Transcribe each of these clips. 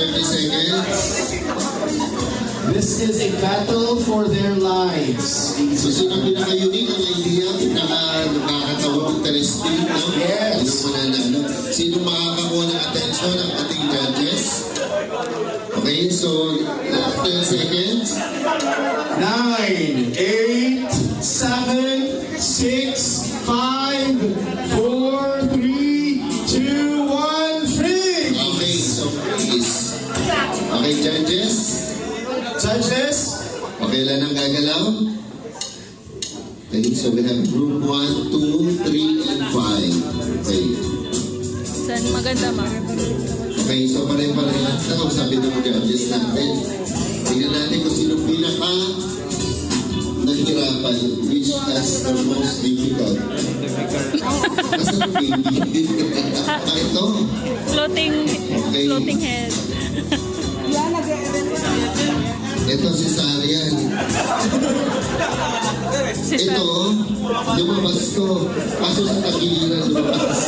30 seconds. This is a battle for their lives. So, sino pinaka-unique ang idea? Nakakatawa, interesting, no? Yes. Sino mananalo? Sino makakakuha ng attention ng ating judges? Okay, so, 10 seconds. 9, 8, 7, 6, 5, 4, 3, 2, 1, freeze! Okay, so please. Okay, judges. Judges, Okay, ilan ang gagalaw? Okay, so we have group 1, 2, 3, and 5. Okay. Saan maganda, ma? Okay, so pare-parehas na kung sabi ng judges natin. Tingnan natin kung sino pinaka nahirapan, which is the most difficult. Kasi baby. Ito. Floating head. Ito si Sarian. Ito, lumabas ko. Kaso sa tagiliran lumabas.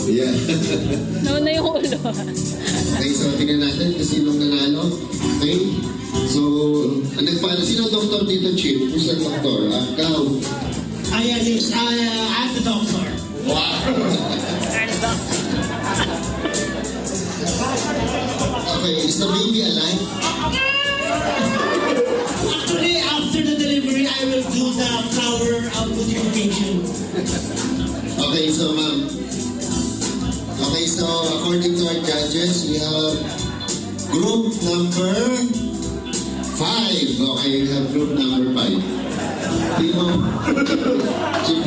Yeah. Nauna yung ulo. Okay, so tingnan natin kung sinong nanalo. Okay? So, ang nagpala, sino doktor dito, Chief? Who's the doctor? Ikaw. Yes, I'm the doctor. Wow! Okay, is the baby alive? Actually, after the delivery, I will do the flower purification. Okay, so ma'am. Okay, so according to our judges, we have group number 5. Okay, we have group number 5. Timo, Chief